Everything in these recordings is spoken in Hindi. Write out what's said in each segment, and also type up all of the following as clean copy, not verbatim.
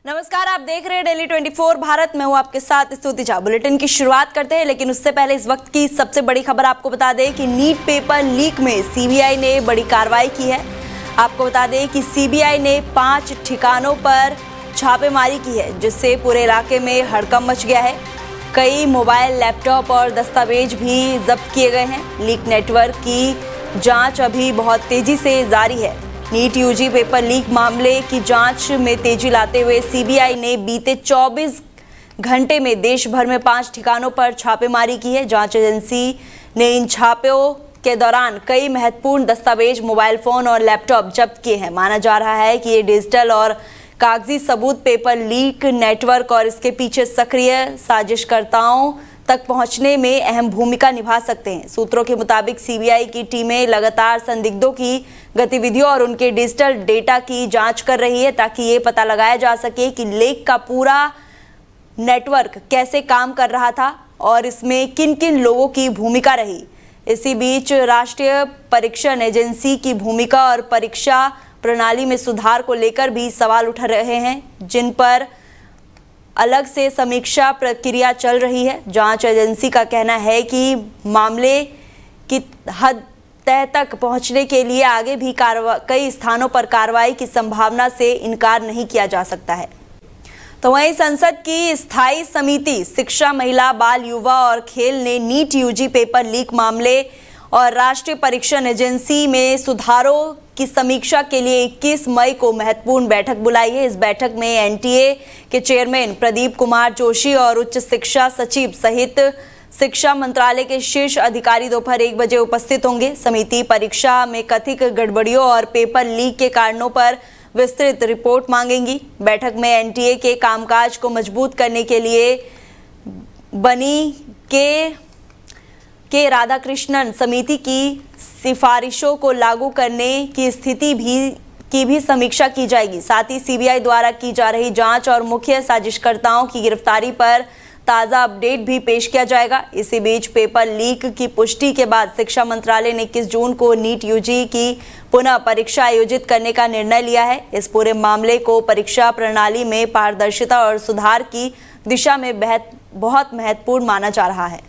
नमस्कार, आप देख रहे हैं डेली 24 भारत। मैं हूं आपके साथ स्तुति झा। बुलेटिन की शुरुआत करते हैं, लेकिन उससे पहले इस वक्त की सबसे बड़ी खबर आपको बता दें कि नीट पेपर लीक में सीबीआई ने बड़ी कार्रवाई की है। आपको बता दें कि सीबीआई ने 5 ठिकानों पर छापेमारी की है, जिससे पूरे इलाके में हड़कंप मच गया है। कई मोबाइल, लैपटॉप और दस्तावेज भी जब्त किए गए हैं। लीक नेटवर्क की जाँच अभी बहुत तेजी से जारी है। नीट यूजी पेपर लीक मामले की जांच में तेजी लाते हुए सीबीआई ने बीते 24 घंटे में देश भर में 5 ठिकानों पर छापेमारी की है। जांच एजेंसी ने इन छापों के दौरान कई महत्वपूर्ण दस्तावेज, मोबाइल फोन और लैपटॉप जब्त किए हैं। माना जा रहा है कि ये डिजिटल और कागजी सबूत पेपर लीक नेटवर्क और इसके पीछे सक्रिय साजिशकर्ताओं तक पहुंचने में अहम भूमिका निभा सकते हैं। सूत्रों के मुताबिक सीबीआई की टीमें लगातार संदिग्धों की गतिविधियों और उनके डिजिटल डेटा की जांच कर रही है, ताकि ये पता लगाया जा सके कि लीक का पूरा नेटवर्क कैसे काम कर रहा था और इसमें किन किन लोगों की भूमिका रही। इसी बीच राष्ट्रीय परीक्षण एजेंसी की भूमिका और परीक्षा प्रणाली में सुधार को लेकर भी सवाल उठ रहे हैं, जिन पर अलग से समीक्षा प्रक्रिया चल रही है। जांच एजेंसी का कहना है कि मामले की हद तह तक पहुंचने के लिए आगे भी कई स्थानों पर कार्रवाई की संभावना से इनकार नहीं किया जा सकता है। तो वहीं संसद की स्थायी समिति शिक्षा, महिला, बाल, युवा और खेल ने नीट यूजी पेपर लीक मामले और राष्ट्रीय परीक्षण एजेंसी में सुधारों की समीक्षा के लिए 21 मई को महत्वपूर्ण बैठक बुलाई है। इस बैठक में एनटीए के चेयरमैन प्रदीप कुमार जोशी और उच्च शिक्षा सचिव सहित शिक्षा मंत्रालय के शीर्ष अधिकारी दोपहर 1 बजे उपस्थित होंगे। समिति परीक्षा में कथित गड़बड़ियों और पेपर लीक के कारणों पर विस्तृत रिपोर्ट मांगेंगी। बैठक में एनटीए के कामकाज को मजबूत करने के लिए बनी के राधाकृष्णन समिति की सिफारिशों को लागू करने की स्थिति की भी समीक्षा की जाएगी। साथ ही सीबीआई द्वारा की जा रही जांच और मुख्य साजिशकर्ताओं की गिरफ्तारी पर ताज़ा अपडेट भी पेश किया जाएगा। इसी बीच पेपर लीक की पुष्टि के बाद शिक्षा मंत्रालय ने 21 जून को नीट यूजी की पुनः परीक्षा आयोजित करने का निर्णय लिया है। इस पूरे मामले को परीक्षा प्रणाली में पारदर्शिता और सुधार की दिशा में बहुत महत्वपूर्ण माना जा रहा है।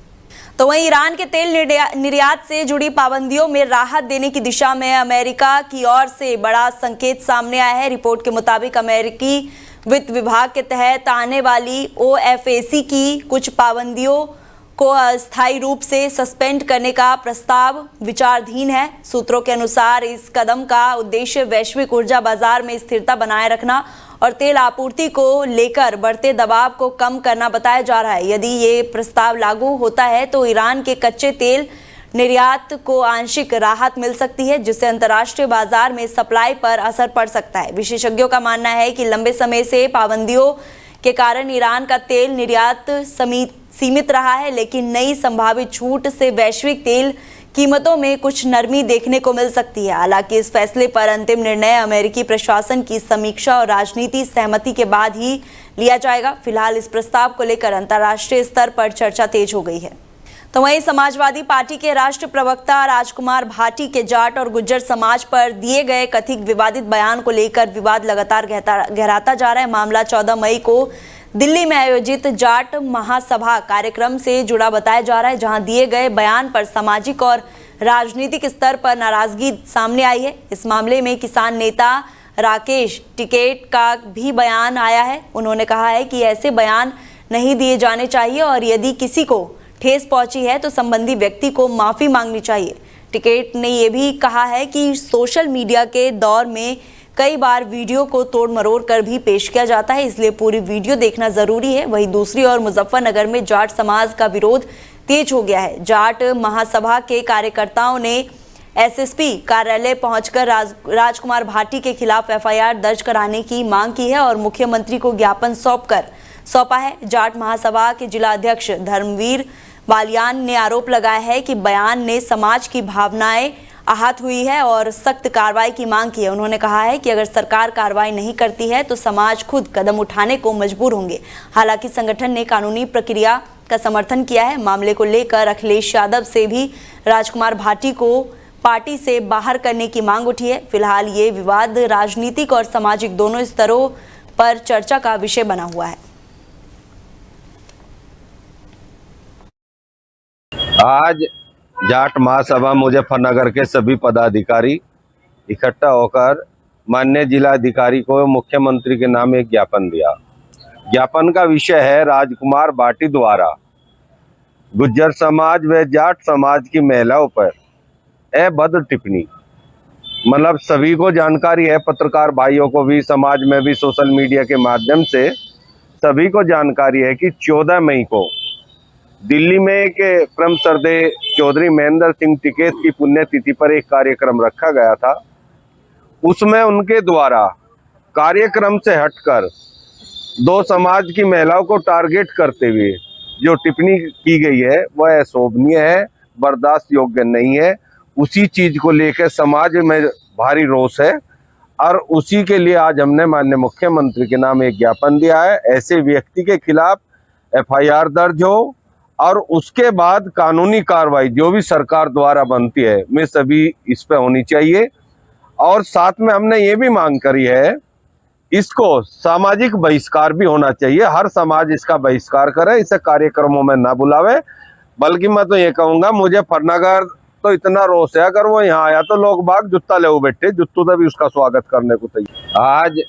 तो वहीं ईरान के तेल निर्यात से जुड़ी पाबंदियों में राहत देने की दिशा में अमेरिका की ओर से बड़ा संकेत सामने आया है। रिपोर्ट के मुताबिक अमेरिकी वित्त विभाग के तहत आने वाली ओएफएसी की कुछ पाबंदियों को अस्थायी रूप से सस्पेंड करने का प्रस्ताव विचाराधीन है। सूत्रों के अनुसार इस कदम का उद्देश्य वैश्विक ऊर्जा बाजार में स्थिरता बनाए रखना और तेल आपूर्ति को लेकर बढ़ते दबाव को कम करना बताया जा रहा है। यदि ये प्रस्ताव लागू होता है तो ईरान के कच्चे तेल निर्यात को आंशिक राहत मिल सकती है, जिससे अंतर्राष्ट्रीय बाजार में सप्लाई पर असर पड़ सकता है। विशेषज्ञों का मानना है कि लंबे समय से पाबंदियों के कारण ईरान का तेल निर्यात सीमित रहा है, लेकिन नई संभावित छूट से वैश्विक तेल कीमतों में कुछ नरमी देखने को मिल सकती है। हालांकि इस फैसले पर अंतिम निर्णय अमेरिकी प्रशासन की समीक्षा और राजनीतिक सहमति के बाद ही लिया जाएगा। फिलहाल इस प्रस्ताव को लेकर अंतर्राष्ट्रीय स्तर पर चर्चा तेज हो गई है। तो वहीं समाजवादी पार्टी के राष्ट्रीय प्रवक्ता राजकुमार भाटी के जाट और गुज्जर समाज पर दिए गए कथित विवादित बयान को लेकर विवाद लगातार गहराता जा रहा है। मामला 14 मई को दिल्ली में आयोजित जाट महासभा कार्यक्रम से जुड़ा बताया जा रहा है, जहां दिए गए बयान पर सामाजिक और राजनीतिक स्तर पर नाराजगी सामने आई है। इस मामले में किसान नेता राकेश टिकैत का भी बयान आया है। उन्होंने कहा है कि ऐसे बयान नहीं दिए जाने चाहिए और यदि किसी को ठेस पहुंची है तो संबंधी व्यक्ति को माफी मांगनी चाहिए। टिकैत ने यह भी कहा है कि सोशल मीडिया के दौर में कई बार वीडियो को तोड़ मरोड़ कर भी पेश किया जाता है, इसलिए पूरी वीडियो देखना जरूरी है। वहीं दूसरी ओर मुजफ्फरनगर में जाट समाज का विरोध तेज हो गया है। जाट महासभा के कार्यकर्ताओं ने एसएसपी कार्यालय पहुंचकर राजकुमार भाटी के खिलाफ एफआईआर दर्ज कराने की मांग की है और मुख्यमंत्री को ज्ञापन सौंपा है। जाट महासभा के जिला अध्यक्ष धर्मवीर बालियान ने आरोप लगाया है कि बयान ने समाज की भावनाएं आहत हुई है और सख्त कार्रवाई की मांग की है। उन्होंने कहा है कि अगर सरकार कार्रवाई नहीं करती है तो समाज खुद कदम उठाने को मजबूर होंगे। हालांकि संगठन ने कानूनी प्रक्रिया का समर्थन किया है। मामले को लेकर अखिलेश यादव से भी राजकुमार भाटी को पार्टी से बाहर करने की मांग उठी है। फिलहाल ये विवाद राजनीतिक और सामाजिक दोनों स्तरों पर चर्चा का विषय बना हुआ है। आज जाट महासभा मुजफ्फरनगर के सभी पदाधिकारी इकट्ठा होकर माननीय जिलाधिकारी को मुख्यमंत्री के नाम एक ज्ञापन दिया। ज्ञापन का विषय है राजकुमार भाटी द्वारा गुज्जर समाज व जाट समाज की महिलाओं पर अभद्र टिप्पणी। मतलब सभी को जानकारी है, पत्रकार भाइयों को भी, समाज में भी, सोशल मीडिया के माध्यम से सभी को जानकारी है कि 14 मई को दिल्ली में के परम श्रद्धेय चौधरी महेंद्र सिंह टिकैत की पुण्यतिथि पर एक कार्यक्रम रखा गया था। उसमें उनके द्वारा कार्यक्रम से हटकर दो समाज की महिलाओं को टारगेट करते हुए जो टिप्पणी की गई है वह अशोभनीय है, बर्दाश्त योग्य नहीं है। उसी चीज को लेकर समाज में भारी रोष है और उसी के लिए आज हमने माननीय मुख्यमंत्री के नाम एक ज्ञापन दिया है। ऐसे व्यक्ति के खिलाफ FIR दर्ज हो और उसके बाद कानूनी कार्रवाई जो भी सरकार द्वारा बनती है में सभी इस पे होनी चाहिए। और साथ में हमने ये भी मांग करी है, इसको सामाजिक बहिष्कार भी होना चाहिए। हर समाज इसका बहिष्कार करे, इसे कार्यक्रमों में ना बुलावे। बल्कि मैं तो ये कहूँगा, मुजफ्फरनगर तो इतना रोष है, अगर वो यहाँ आया तो लोग बाग जुत्ता ले बैठे, जुत्तों से भी उसका स्वागत करने को तैयार। आज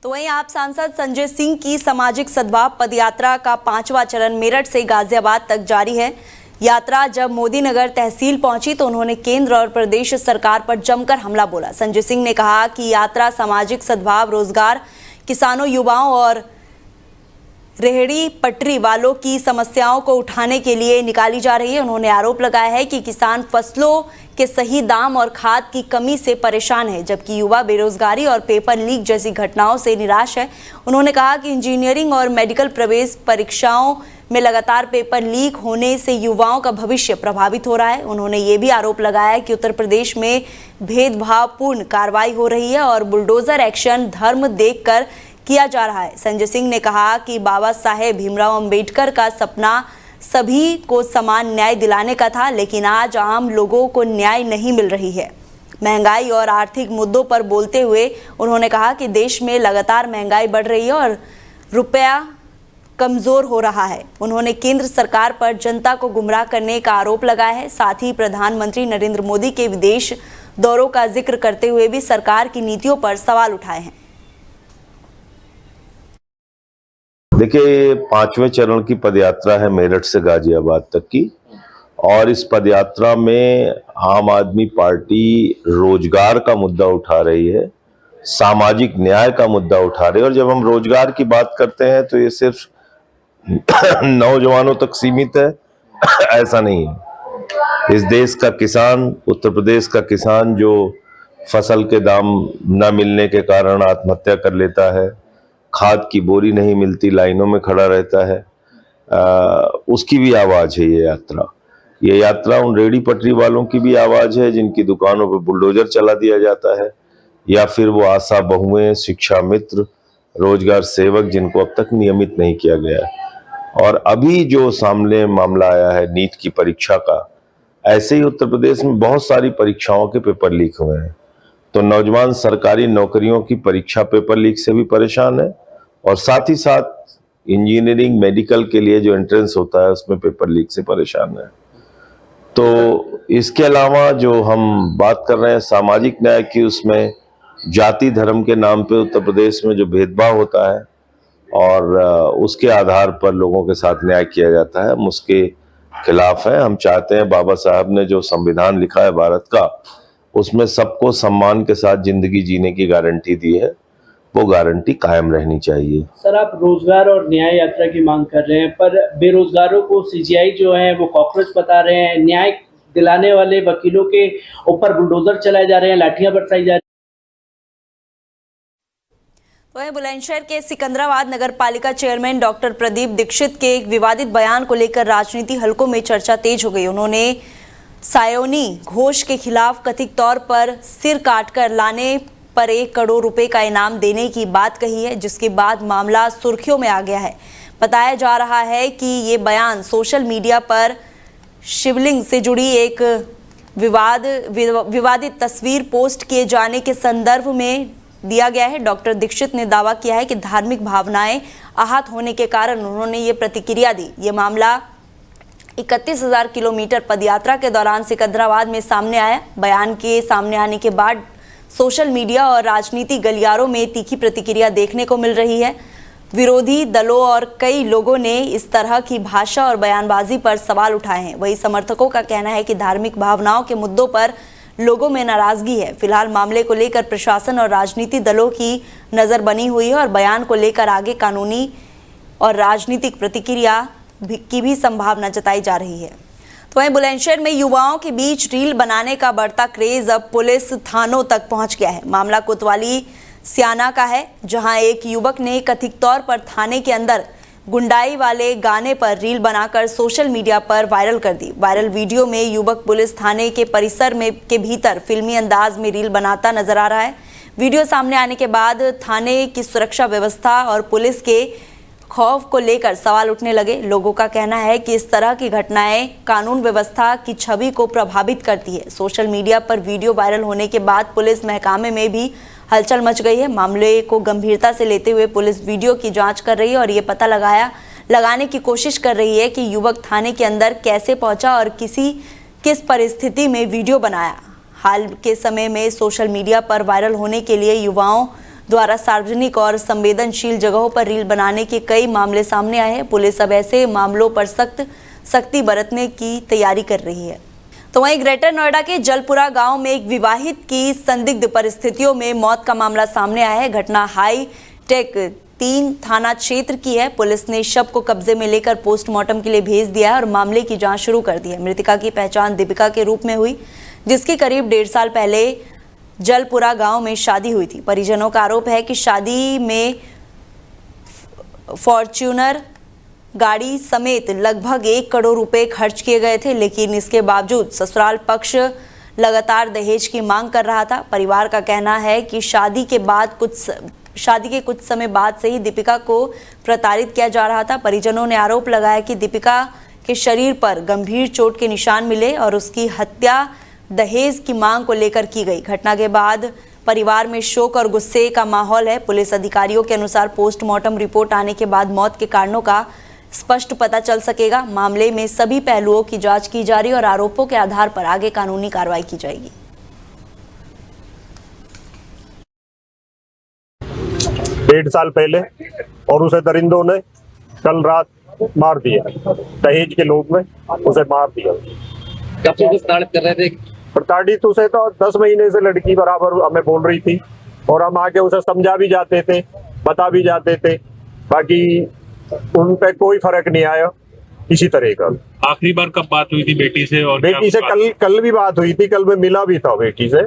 तो वहीं आप सांसद संजय सिंह की सामाजिक सद्भाव पदयात्रा का 5वां चरण मेरठ से गाजियाबाद तक जारी है। यात्रा जब मोदी नगर तहसील पहुंची तो उन्होंने केंद्र और प्रदेश सरकार पर जमकर हमला बोला। संजय सिंह ने कहा कि यात्रा सामाजिक सद्भाव, रोजगार, किसानों, युवाओं और रेहड़ी पटरी वालों की समस्याओं को उठाने के लिए निकाली जा रही है। उन्होंने आरोप लगाया है कि किसान फसलों के सही दाम और खाद की कमी से परेशान है, जबकि युवा बेरोजगारी और पेपर लीक जैसी घटनाओं से निराश है। उन्होंने कहा कि इंजीनियरिंग और मेडिकल प्रवेश परीक्षाओं में लगातार पेपर लीक होने से युवाओं का भविष्य प्रभावित हो रहा है। उन्होंने ये भी आरोप लगाया कि उत्तर प्रदेश में भेदभावपूर्ण कार्रवाई हो रही है और बुलडोजर एक्शन धर्म देखकर किया जा रहा है। संजय सिंह ने कहा कि बाबा साहेब भीमराव अंबेडकर का सपना सभी को समान न्याय दिलाने का था, लेकिन आज आम लोगों को न्याय नहीं मिल रही है। महंगाई और आर्थिक मुद्दों पर बोलते हुए उन्होंने कहा कि देश में लगातार महंगाई बढ़ रही है और रुपया कमजोर हो रहा है। उन्होंने केंद्र सरकार पर जनता को गुमराह करने का आरोप लगाया है। साथ ही प्रधानमंत्री नरेंद्र मोदी के विदेश दौरों का जिक्र करते हुए भी सरकार की नीतियों पर सवाल उठाए हैं। देखिए, 5वें चरण की पदयात्रा है मेरठ से गाजियाबाद तक की, और इस पदयात्रा में आम आदमी पार्टी रोजगार का मुद्दा उठा रही है, सामाजिक न्याय का मुद्दा उठा रही है। और जब हम रोजगार की बात करते हैं तो ये सिर्फ नौजवानों तक सीमित है, ऐसा नहीं है। इस देश का किसान, उत्तर प्रदेश का किसान जो फसल के दाम न मिलने के कारण आत्महत्या कर लेता है, खाद की बोरी नहीं मिलती, लाइनों में खड़ा रहता है, उसकी भी आवाज है ये यात्रा। ये यात्रा उन रेहड़ी पटरी वालों की भी आवाज है जिनकी दुकानों पर बुलडोजर चला दिया जाता है, या फिर वो आशा बहुएं, शिक्षा मित्र, रोजगार सेवक जिनको अब तक नियमित नहीं किया गया है। और अभी जो सामने मामला आया है नीट की परीक्षा का, ऐसे ही उत्तर प्रदेश में बहुत सारी परीक्षाओं के पेपर लीक हुए हैं। तो नौजवान सरकारी नौकरियों की परीक्षा पेपर लीक से भी परेशान है, और साथ ही साथ इंजीनियरिंग, मेडिकल के लिए जो एंट्रेंस होता है उसमें पेपर लीक से परेशान है। तो इसके अलावा जो हम बात कर रहे हैं सामाजिक न्याय की, उसमें जाति धर्म के नाम पे उत्तर प्रदेश में जो भेदभाव होता है और उसके आधार पर लोगों के साथ न्याय किया जाता है, हम उसके खिलाफ है। हम चाहते हैं बाबा साहब ने जो संविधान लिखा है भारत का, उसमें सबको सम्मान के साथ जिंदगी जीने की गारंटी दी है, वो गारंटी कायम रहनी चाहिए। सर, आप रोजगार और न्याय यात्रा की मांग कर रहे हैं, पर बेरोजगारों को CGI जो है वो कॉकरोच बता रहे हैं, न्याय दिलाने वाले वकीलों के ऊपर बुलडोजर चलाए जा रहे हैं, लाठियां बरसाई जा रही हैं। वहीं बुलंदशहर के सिकंदराबाद नगर पालिका चेयरमैन डॉक्टर प्रदीप दीक्षित के एक विवादित बयान को लेकर राजनीति हलकों में चर्चा तेज हो गई। उन्होंने सायोनी घोष के खिलाफ कथित तौर पर सिर काटकर लाने पर 1 करोड़ रुपए का इनाम देने की बात कही है, जिसके बाद मामला सुर्खियों में आ गया है। बताया जा रहा है कि ये बयान सोशल मीडिया पर शिवलिंग से जुड़ी एक विवादित तस्वीर पोस्ट किए जाने के संदर्भ में दिया गया है। डॉक्टर दीक्षित ने दावा किया है कि धार्मिक भावनाएं आहत होने के कारण उन्होंने ये प्रतिक्रिया दी। ये मामला 31,000 किलोमीटर पदयात्रा के दौरान सिकंदराबाद में सामने आया। बयान के सामने आने के बाद सोशल मीडिया और राजनीति गलियारों में तीखी प्रतिक्रिया देखने को मिल रही है। विरोधी दलों और कई लोगों ने इस तरह की भाषा और बयानबाजी पर सवाल उठाए हैं। वहीं समर्थकों का कहना है कि धार्मिक भावनाओं के मुद्दों पर लोगों में नाराजगी है। फिलहाल मामले को लेकर प्रशासन और राजनीति दलों की नजर बनी हुई है और बयान को लेकर आगे कानूनी और राजनीतिक प्रतिक्रिया की भी संभावना जताई जा रही है। तो वहीं बुलंदशहर में युवाओं के बीच रील बनाने का बढ़ता क्रेज अब पुलिस थानों तक पहुंच गया है। मामला कोतवाली सियाना का है, जहां एक युवक ने कथित तौर पर थाने के अंदर गुंडाई वाले गाने पर रील बनाकर सोशल मीडिया पर वायरल कर दी। वायरल वीडियो में युवक पुलिस थाने के परिसर में के भीतर फिल्मी अंदाज में रील बनाता नजर आ रहा है। वीडियो सामने आने के बाद थाने की सुरक्षा व्यवस्था और पुलिस के खौफ को लेकर सवाल उठने लगे। लोगों का कहना है कि इस तरह की घटनाएं कानून व्यवस्था की छवि को प्रभावित करती है। सोशल मीडिया पर वीडियो वायरल होने के बाद पुलिस महकमे में भी हलचल मच गई है। मामले को गंभीरता से लेते हुए पुलिस वीडियो की जांच कर रही है और ये पता लगाने की कोशिश कर रही है कि युवक थाने के अंदर कैसे पहुंचा और किस परिस्थिति में वीडियो बनाया। हाल के समय में सोशल मीडिया पर वायरल होने के लिए युवाओं द्वारा सार्वजनिक और संवेदनशील जगहों पर रील बनाने के कई मामले सामने आए हैं। पुलिस अब ऐसे मामलों पर सख्ती बरतने की तैयारी कर रही है। तो वहीं ग्रेटर नोएडा के जलपुरा गांव में एक विवाहित की संदिग्ध परिस्थितियों में मौत का मामला सामने आया है। घटना हाई टेक 3 थाना क्षेत्र की है। पुलिस ने शव को कब्जे में लेकर पोस्टमार्टम के लिए भेज दिया है और मामले की जांच शुरू कर दी है। मृतका की पहचान दीपिका के रूप में हुई, जिसकी करीब 1.5 साल पहले जलपुरा गांव में शादी हुई थी। परिजनों का आरोप है कि शादी में फॉर्च्यूनर गाड़ी समेत लगभग 1 करोड़ रुपए खर्च किए गए थे, लेकिन इसके बावजूद ससुराल पक्ष लगातार दहेज की मांग कर रहा था। परिवार का कहना है कि शादी के कुछ समय बाद से ही दीपिका को प्रताड़ित किया जा रहा था। परिजनों ने आरोप लगाया कि दीपिका के शरीर पर गंभीर चोट के निशान मिले और उसकी हत्या दहेज की मांग को लेकर की गई। घटना के बाद परिवार में शोक और गुस्से का माहौल है। पुलिस अधिकारियों के अनुसार पोस्टमार्टम रिपोर्ट आने के बाद मौत के कारणों का स्पष्ट पता चल सकेगा। मामले में सभी पहलुओं की जांच की जा रही है और आरोपों के आधार पर आगे कानूनी कार्रवाई की जाएगी। 1.5 साल पहले और उसे दरिंदों ने कल रात मार दिया। दहेज के लोभ में उसे मार दिया। कब से प्रताड़ित कर रहे थे? प्रताड़ित उसे तो 10 महीने से लड़की बराबर हमें बोल रही थी और हम आके उसे समझा भी जाते थे, बता भी जाते थे, बाकी उन पे कोई फर्क नहीं आया इसी तरह का। आखिरी बार कब बात हुई थी बेटी से? और बेटी से कल भी बात हुई थी। कल मैं मिला भी था बेटी से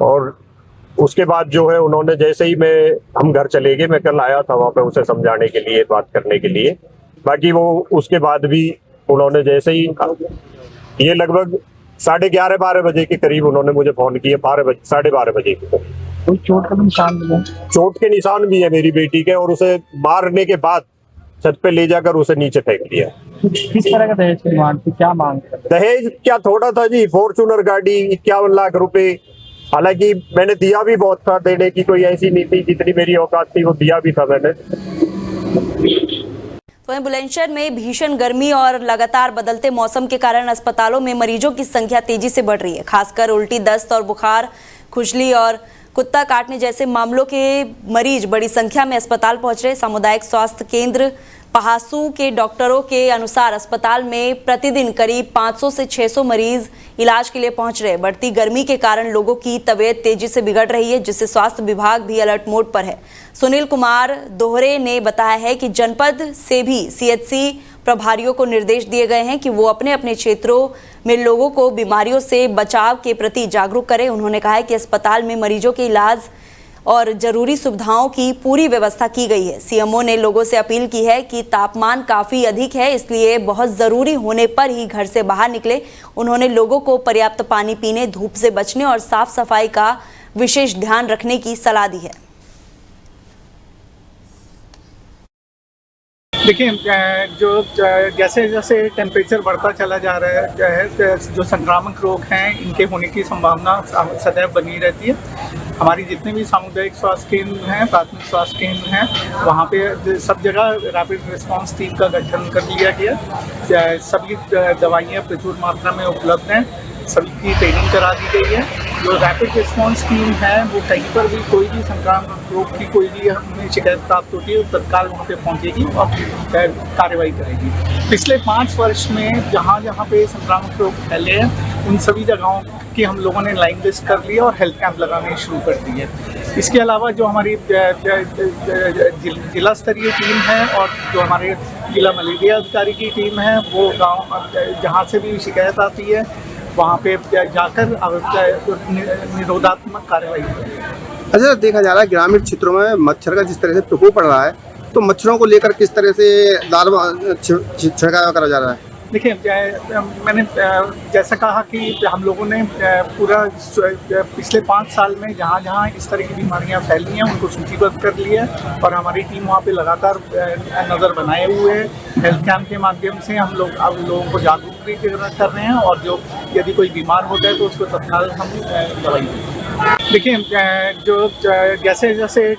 और उसके बाद जो है उन्होंने जैसे ही हम घर चले गए, मैं कल आया था वहां पे उसे समझाने के लिए, बात करने के लिए। बाकी वो उसके बाद भी उन्होंने जैसे ही ये लगभग 11:30-12 बजे के करीब उन्होंने मुझे फोन किया। 12:30 बजे के करीब। कोई चोट का निशान भी है? चोट के निशान भी है मेरी बेटी के, और उसे मारने के बाद छत पे ले जाकर उसे नीचे फेंक दिया। किस तरह का दहेज की मांग थी? क्या मांग? दहेज क्या थोड़ा था जी, फॉर्च्यूनर गाड़ी 51 लाख रुपए। हालांकि मैंने दिया भी बहुत था, देने की कोई ऐसी नहीं थी, जितनी मेरी औकात थी वो दिया भी था मैंने। वहीं बुलंदशहर में भीषण गर्मी और लगातार बदलते मौसम के कारण अस्पतालों में मरीजों की संख्या तेजी से बढ़ रही है। खासकर उल्टी, दस्त और बुखार, खुजली और कुत्ता काटने जैसे मामलों के मरीज बड़ी संख्या में अस्पताल पहुंच रहे। सामुदायिक स्वास्थ्य केंद्र पहासू के डॉक्टरों के अनुसार अस्पताल में प्रतिदिन करीब 500 से 600 मरीज इलाज के लिए पहुंच रहे। बढ़ती गर्मी के कारण लोगों की तबीयत तेजी से बिगड़ रही है, जिससे स्वास्थ्य विभाग भी अलर्ट मोड पर है। सुनील कुमार दोहरे ने बताया है कि जनपद से भी सीएचसी प्रभारियों को निर्देश दिए गए हैं कि वो अपने अपने क्षेत्रों में लोगों को बीमारियों से बचाव के प्रति जागरूक करें। उन्होंने कहा है कि अस्पताल में मरीजों के इलाज और जरूरी सुविधाओं की पूरी व्यवस्था की गई है। सीएमओ ने लोगों से अपील की है कि तापमान काफी अधिक है, इसलिए बहुत जरूरी होने पर ही घर से बाहर निकले। उन्होंने लोगों को पर्याप्त पानी पीने, धूप से बचने और साफ सफाई का विशेष ध्यान रखने की सलाह दी है। देखिए, जो जैसे जैसे टेम्परेचर बढ़ता चला जा रहा है, जो संक्रामक रोग हैं इनके होने की संभावना सदैव बनी रहती है। हमारी जितने भी सामुदायिक स्वास्थ्य केंद्र हैं, प्राथमिक स्वास्थ्य केंद्र हैं, वहाँ पे सब जगह रैपिड रिस्पांस टीम का गठन कर लिया गया। सभी दवाइयाँ प्रचुर मात्रा में उपलब्ध हैं, सभी की ट्रेनिंग करा दी गई है। जो रैपिड रिस्पांस टीम है वो कहीं पर भी कोई भी संक्रामक रोग की कोई भी हमें शिकायत प्राप्त होती है तो तत्काल वहाँ पे पहुँचेगी और कार्रवाई करेगी। पिछले 5 वर्ष में जहाँ जहाँ पे संक्रामक रोग फैले हैं उन सभी जगहों की हम लोगों ने लाइन लिस्ट कर ली और हेल्थ कैंप लगाने शुरू कर दिए। इसके अलावा जो हमारी जिला स्तरीय टीम है और जो हमारे जिला मलेरिया अधिकारी की टीम है वो गाँव जहाँ से भी शिकायत आती है वहाँ पे जाकर निरोधात्मक कार्रवाई होती है। अच्छा, देखा जा रहा है ग्रामीण क्षेत्रों में मच्छर का जिस तरह से प्रकोप पड़ रहा है तो मच्छरों को लेकर किस तरह से छिड़काव करा जा रहा है? देखिए, मैंने जैसा कहा कि हम लोगों ने पूरा पिछले 5 साल में जहाँ जहाँ इस तरह की बीमारियाँ फैली हैं उनको सूचीबद्ध कर लिया और हमारी टीम वहाँ पे लगातार नज़र बनाए हुए है। हेल्थ कैंप के माध्यम से हम लोग अब लोगों को जागरूक भी कर रहे हैं और जो यदि कोई बीमार होता है तो उसको तत्काल हम दवाई देते हैं। देखिए, जो जैसे जैसे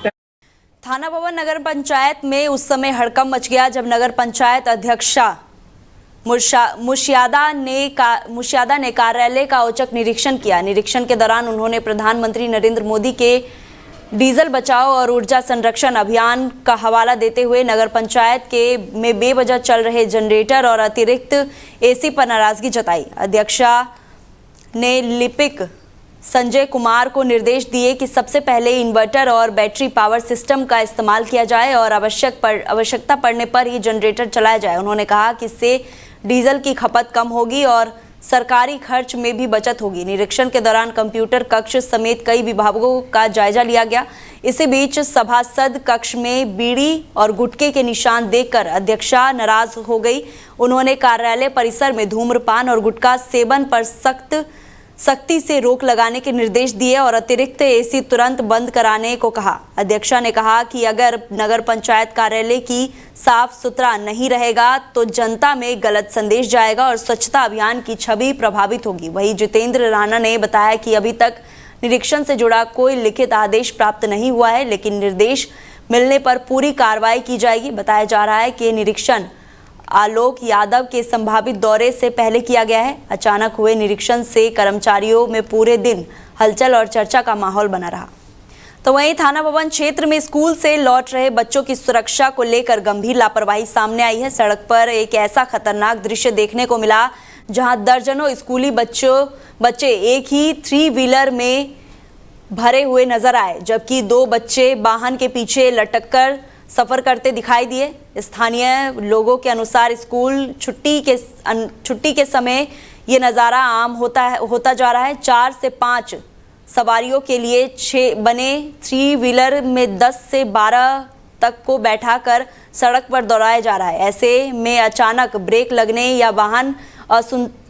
थाना भवन नगर पंचायत में उस समय हड़कंप मच गया जब नगर पंचायत अध्यक्षा मुशियादा ने कार्यालय का औचक निरीक्षण किया। निरीक्षण के दौरान उन्होंने प्रधानमंत्री नरेंद्र मोदी के डीजल बचाओ और ऊर्जा संरक्षण अभियान का हवाला देते हुए नगर पंचायत में बेवजह चल रहे जनरेटर और अतिरिक्त एसी पर नाराजगी जताई। अध्यक्षा ने लिपिक संजय कुमार को निर्देश दिए कि सबसे पहले इन्वर्टर और बैटरी पावर सिस्टम का इस्तेमाल किया जाए और आवश्यकता पड़ने पर ही जनरेटर चलाया जाए। उन्होंने कहा कि इससे डीजल की खपत कम होगी और सरकारी खर्च में भी बचत होगी। निरीक्षण के दौरान कंप्यूटर कक्ष समेत कई विभागों का जायजा लिया गया। इसी बीच सभासद कक्ष में बीड़ी और गुटखे के निशान देखकर अध्यक्षा नाराज हो गई। उन्होंने कार्यालय परिसर में धूम्रपान और गुटखा सेवन पर सख्ती से रोक लगाने के निर्देश दिए और अतिरिक्त एसी तुरंत बंद कराने को कहा। अध्यक्षा ने कहा कि अगर नगर पंचायत कार्यालय की साफ सुथरा नहीं रहेगा तो जनता में गलत संदेश जाएगा और स्वच्छता अभियान की छवि प्रभावित होगी। वहीं जितेंद्र राणा ने बताया कि अभी तक निरीक्षण से जुड़ा कोई लिखित आदेश प्राप्त नहीं हुआ है, लेकिन निर्देश मिलने पर पूरी कार्रवाई की जाएगी। बताया जा रहा है कि निरीक्षण आलोक यादव के संभावित दौरे से पहले किया गया है। अचानक हुए निरीक्षण से कर्मचारियों में पूरे दिन हलचल और चर्चा का माहौल बना रहा। तो वहीं थाना भवन क्षेत्र में स्कूल से लौट रहे बच्चों की सुरक्षा को लेकर गंभीर लापरवाही सामने आई है। सड़क पर एक ऐसा खतरनाक दृश्य देखने को मिला जहां दर्जनों स्कूली बच्चे एक ही 3 व्हीलर में भरे हुए नजर आए, जबकि 2 बच्चे वाहन के पीछे लटक कर सफर करते दिखाई दिए। स्थानीय लोगों के अनुसार स्कूल छुट्टी के समय ये नज़ारा आम होता जा रहा है। 4 से 5 सवारियों के लिए 6 बने 3 व्हीलर में 10 से 12 तक को बैठाकर सड़क पर दौड़ाया जा रहा है। ऐसे में अचानक ब्रेक लगने या वाहन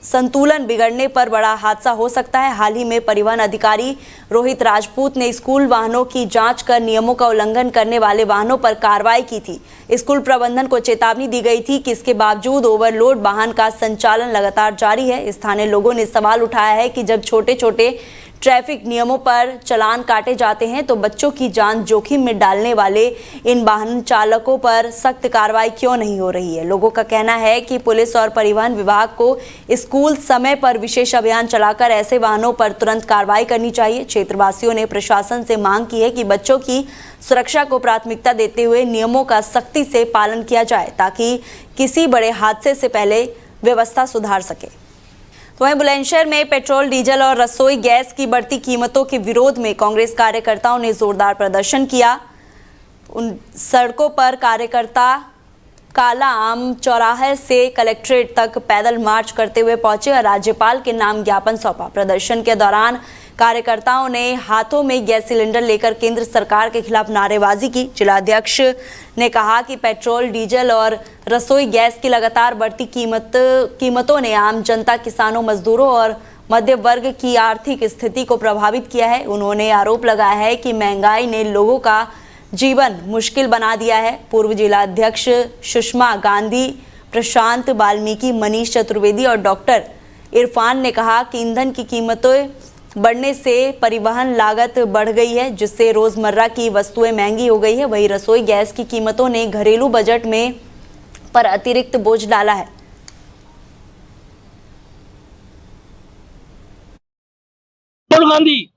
संतुलन बिगड़ने पर बड़ा हादसा हो सकता है। हाल ही में परिवहन अधिकारी रोहित राजपूत ने स्कूल वाहनों की जांच कर नियमों का उल्लंघन करने वाले वाहनों पर कार्रवाई की थी। स्कूल प्रबंधन को चेतावनी दी गई थी कि इसके बावजूद ओवरलोड वाहन का संचालन लगातार जारी है। स्थानीय लोगों ने सवाल उठाया है कि जब छोटे छोटे ट्रैफिक नियमों पर चालान काटे जाते हैं तो बच्चों की जान जोखिम में डालने वाले इन वाहन चालकों पर सख्त कार्रवाई क्यों नहीं हो रही है। लोगों का कहना है कि पुलिस और परिवहन विभाग को स्कूल समय पर विशेष अभियान चलाकर ऐसे वाहनों पर तुरंत कार्रवाई करनी चाहिए। क्षेत्रवासियों ने प्रशासन से मांग की है कि बच्चों की सुरक्षा को प्राथमिकता देते हुए नियमों का सख्ती से पालन किया जाए ताकि किसी बड़े हादसे से पहले व्यवस्था सुधार सके। तो वहीं बुलंदशहर में पेट्रोल, डीजल और रसोई गैस की बढ़ती कीमतों के विरोध में कांग्रेस कार्यकर्ताओं ने जोरदार प्रदर्शन किया। उन सड़कों पर कार्यकर्ता काला आम चौराहे से कलेक्ट्रेट तक पैदल मार्च करते हुए पहुंचे और राज्यपाल के नाम ज्ञापन सौंपा। प्रदर्शन के दौरान कार्यकर्ताओं ने हाथों में गैस सिलेंडर लेकर केंद्र सरकार के खिलाफ नारेबाजी की। जिलाध्यक्ष ने कहा कि पेट्रोल, डीजल और रसोई गैस की लगातार बढ़ती कीमतों ने आम जनता, किसानों, मजदूरों और मध्य वर्ग की आर्थिक स्थिति को प्रभावित किया है। उन्होंने आरोप लगाया है कि महंगाई ने लोगों का जीवन मुश्किल बना दिया है। पूर्व जिलाध्यक्ष सुषमा गांधी, प्रशांत वाल्मीकि, मनीष चतुर्वेदी और डॉक्टर इरफान ने कहा कि ईंधन की बढ़ने से परिवहन लागत बढ़ गई है, जिससे रोजमर्रा की वस्तुएं महंगी हो गई है। वहीं रसोई गैस की कीमतों ने घरेलू बजट में पर अतिरिक्त बोझ डाला है। राहुल गांधी,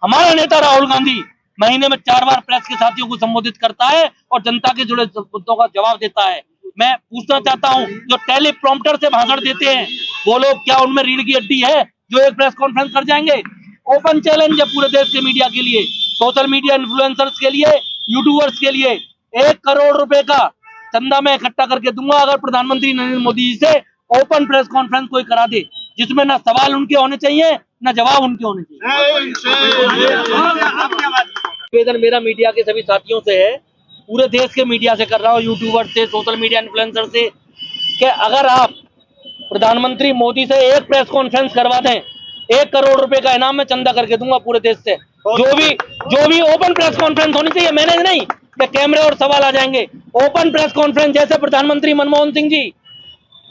हमारा नेता राहुल गांधी महीने में 4 बार प्रेस के साथियों को संबोधित करता है और जनता के जुड़े मुद्दों का जवाब देता है। मैं पूछना चाहता हूं, जो टेलीप्रॉम्प्टर से भाषण देते हैं वो लोग, क्या उनमें रीढ़ की हड्डी है जो एक प्रेस कॉन्फ्रेंस कर जाएंगे? ओपन चैलेंज है पूरे देश के मीडिया के लिए, सोशल मीडिया इन्फ्लुएंसर्स के लिए, यूट्यूबर्स के लिए। 1 करोड़ रुपए का चंदा मैं इकट्ठा करके दूंगा अगर प्रधानमंत्री नरेंद्र मोदी जी से ओपन प्रेस कॉन्फ्रेंस कोई करा दे, जिसमें ना सवाल उनके होने चाहिए ना जवाब उनके होने चाहिए। निवेदन मेरा मीडिया के सभी साथियों से है, पूरे देश के मीडिया से कर रहा हूँ, यूट्यूबर से, सोशल मीडिया इन्फ्लुएंसर से, कि अगर आप प्रधानमंत्री मोदी से एक प्रेस कॉन्फ्रेंस करवा दें, 1 करोड़ रुपए का इनाम मैं चंदा करके दूंगा पूरे देश से। जो भी ओपन प्रेस कॉन्फ्रेंस होनी चाहिए, मैनेज नहीं कि कैमरे और सवाल आ जाएंगे। ओपन प्रेस कॉन्फ्रेंस, जैसे प्रधानमंत्री मनमोहन सिंह जी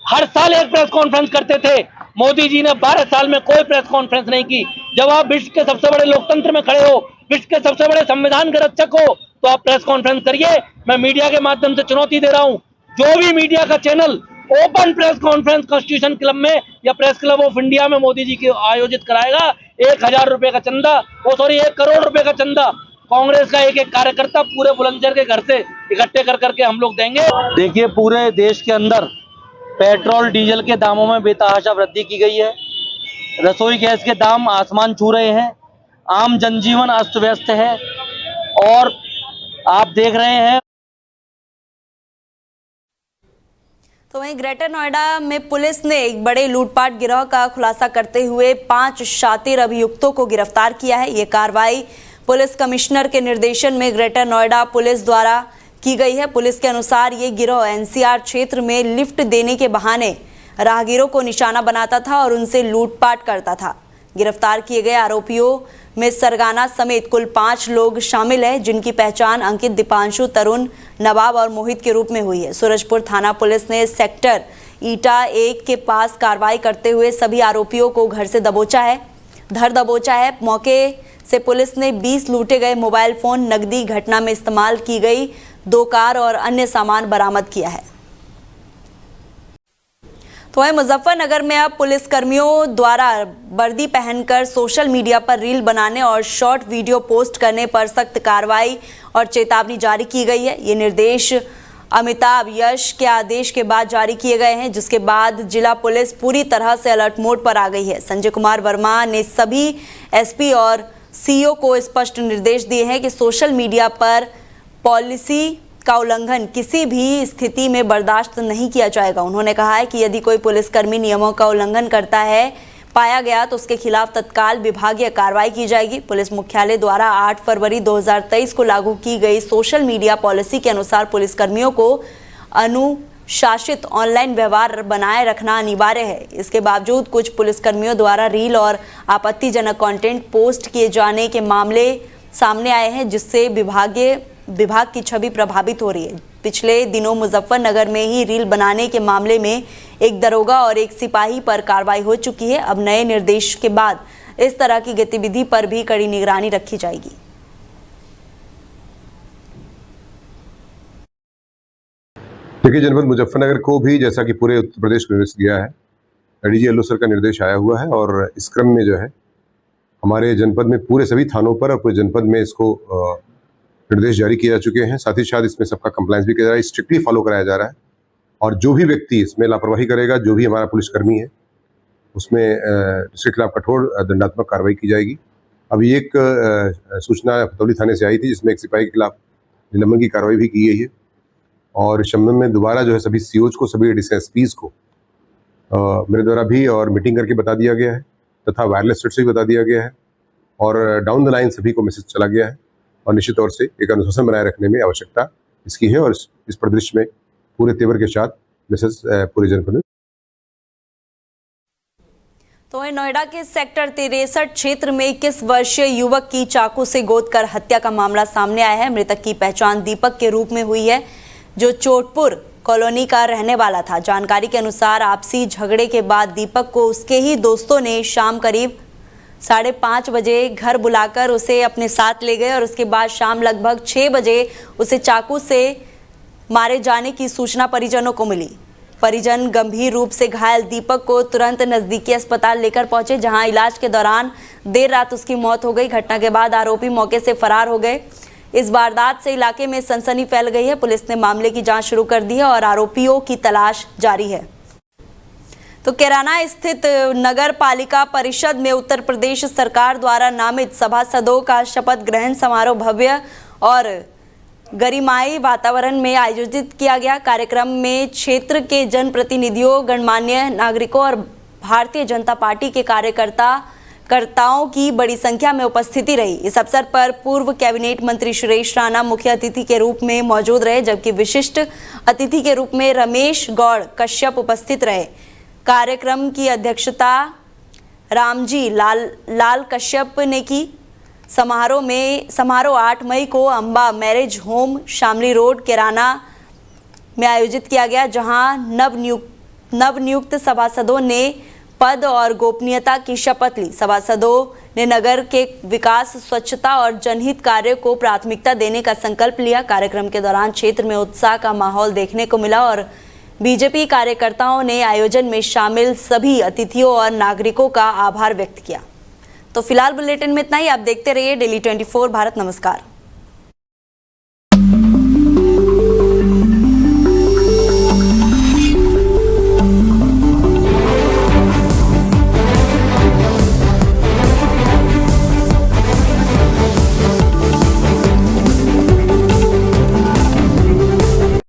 हर साल एक प्रेस कॉन्फ्रेंस करते थे, मोदी जी ने 12 साल में कोई प्रेस कॉन्फ्रेंस नहीं की। जब आप विश्व के सबसे बड़े लोकतंत्र में खड़े हो, विश्व के सबसे बड़े संविधान के रक्षक हो, तो आप प्रेस कॉन्फ्रेंस करिए। मैं मीडिया के माध्यम से चुनौती दे रहा हूं, जो भी मीडिया का channel open press conference constitution club में या प्रेस क्लब ऑफ इंडिया में मोदी जी की आयोजित कराएगा, 1000 रुपए का चंदा, 1 करोड़ रुपए का चंदा कांग्रेस का एक कार्यकर्ता पूरे बुलंदशहर के घर से इकट्ठे कर करके हम लोग देंगे। देखिए, पूरे देश के अंदर पेट्रोल डीजल के दामों में बेतहाशा वृद्धि की गई है, रसोई गैस के दाम आसमान छू रहे हैं, आम जनजीवन अस्त व्यस्त है और आप देख रहे हैं। तो वहीं ग्रेटर नोएडा में पुलिस ने एक बड़े लूटपाट गिरोह का खुलासा करते हुए 5 शातिर अभियुक्तों को गिरफ्तार किया है। ये कार्रवाई पुलिस कमिश्नर के निर्देशन में ग्रेटर नोएडा पुलिस द्वारा की गई है। पुलिस के अनुसार ये गिरोह एनसीआर क्षेत्र में लिफ्ट देने के बहाने राहगीरों को निशाना बनाता था और उनसे लूटपाट करता था। गिरफ्तार किए गए आरोपियों में सरगाना समेत कुल 5 लोग शामिल हैं, जिनकी पहचान अंकित, दीपांशु, तरुण, नवाब और मोहित के रूप में हुई है। सूरजपुर थाना पुलिस ने सेक्टर ईटा 1 के पास कार्रवाई करते हुए सभी आरोपियों को घर से धर दबोचा है। मौके से पुलिस ने 20 लूटे गए मोबाइल फोन, नकदी, घटना में इस्तेमाल की गई 2 कार और अन्य सामान बरामद किया है। तो वहीं मुजफ्फरनगर में अब पुलिसकर्मियों द्वारा वर्दी पहनकर सोशल मीडिया पर रील बनाने और शॉर्ट वीडियो पोस्ट करने पर सख्त कार्रवाई और चेतावनी जारी की गई है। ये निर्देश अमिताभ यश के आदेश के बाद जारी किए गए हैं, जिसके बाद जिला पुलिस पूरी तरह से अलर्ट मोड पर आ गई है। संजय कुमार वर्मा ने सभी एसपी और सीओ को स्पष्ट निर्देश दिए हैं कि सोशल मीडिया पर पॉलिसी का उल्लंघन किसी भी स्थिति में बर्दाश्त नहीं किया जाएगा। उन्होंने कहा है कि यदि कोई पुलिसकर्मी नियमों का उल्लंघन करता है पाया गया तो उसके खिलाफ तत्काल विभागीय कार्रवाई की जाएगी। पुलिस मुख्यालय द्वारा 8 फरवरी 2023 को लागू की गई सोशल मीडिया पॉलिसी के अनुसार पुलिसकर्मियों को अनुशासित ऑनलाइन व्यवहार बनाए रखना अनिवार्य है। इसके बावजूद कुछ पुलिसकर्मियों द्वारा रील और आपत्तिजनक कंटेंट पोस्ट किए जाने के मामले सामने आए हैं, जिससे विभाग की छवि प्रभावित हो रही है। पिछले दिनों मुजफ्फरनगर में ही रील बनाने के मामले में एक दरोगा और एक सिपाही पर कार्रवाई हो चुकी है। अब नए निर्देश के बाद इस तरह की गतिविधि पर भी कड़ी निगरानी रखी जाएगी। देखिए, जनपद मुजफ्फरनगर को भी जैसा कि पूरे उत्तर प्रदेश में निर्देश दिया है, डीजी एलओ सर का निर्देश आया हुआ है और इस क्रम में जो है हमारे जनपद में पूरे सभी थानों पर और पूरे जनपद में इसको निर्देश जारी किए जा चुके हैं। साथ ही साथ इसमें सबका कंप्लायंस भी किया जा रहा है, स्ट्रिक्टली फॉलो कराया जा रहा है और जो भी व्यक्ति इसमें लापरवाही करेगा, जो भी हमारा पुलिसकर्मी है, उसमें उसके खिलाफ कठोर दंडात्मक कार्रवाई की जाएगी। अभी एक सूचना खतौली थाने से आई थी, जिसमें एक सिपाही के खिलाफ निलंबन की कार्रवाई भी की गई है और इस संबंध में दोबारा जो है सभी सीओज को, सभी एसपीज को मेरे द्वारा भी और मीटिंग करके बता दिया गया है तथा वायरलेस सेट से भी बता दिया गया है और डाउन द लाइन सभी को मैसेज चला गया है और निश्चित तौर से एक अनुशासन बनाए रखने में आवश्यकता इसकी है और इस परिदृश्य में पूरे तेवर के साथ मैसेज पूरे जनपद में। तो नोएडा के सेक्टर 63 क्षेत्र में 21 वर्षीय युवक की चाकू से गोदकर हत्या का मामला सामने आया है। मृतक की पहचान दीपक के रूप में हुई है, जो चोटपुर कॉलोनी का रहने वाला था। जानकारी के अनुसार आपसी झगड़े के बाद दीपक को उसके ही दोस्तों ने शाम करीब 5:30 बजे घर बुलाकर उसे अपने साथ ले गए और उसके बाद शाम लगभग 6 बजे उसे चाकू से मारे जाने की सूचना परिजनों को मिली। परिजन गंभीर रूप से घायल दीपक को तुरंत नजदीकी अस्पताल लेकर पहुंचे, जहां इलाज के दौरान देर रात उसकी मौत हो गई। घटना के बाद आरोपी मौके से फरार हो गए। इस वारदात से इलाके में सनसनी फैल गई है। पुलिस ने मामले की जांच शुरू कर दी है और आरोपियों की तलाश जारी है। तो कैराना स्थित नगर पालिका परिषद में उत्तर प्रदेश सरकार द्वारा नामित सभासदों का शपथ ग्रहण समारोह भव्य और गरिमाई वातावरण में आयोजित किया गया। कार्यक्रम में क्षेत्र के जनप्रतिनिधियों, गणमान्य नागरिकों और भारतीय जनता पार्टी के कार्यकर्ताओं की बड़ी संख्या में उपस्थिति रही। इस अवसर पर पूर्व कैबिनेट मंत्री सुरेश राणा मुख्य अतिथि के रूप में मौजूद रहे, जबकि विशिष्ट अतिथि के रूप में रमेश गौड़ कश्यप उपस्थित रहे। कार्यक्रम की अध्यक्षता रामजी लाल कश्यप ने की। समारोह 8 मई को Amba marriage home Shamli road Kairana में आयोजित किया गया, जहां नवनियुक्त सभासदों ने पद और गोपनीयता की शपथ ली। सभासदों ने नगर के विकास, स्वच्छता और जनहित कार्य को प्राथमिकता देने का संकल्प लिया। कार्यक्रम के दौरान क्षेत्र में उत्साह का माहौल देखने को मिला और बीजेपी कार्यकर्ताओं ने आयोजन में शामिल सभी अतिथियों और नागरिकों का आभार व्यक्त किया। तो फिलहाल बुलेटिन में इतना ही। आप देखते रहिए डेली 24 भारत। नमस्कार।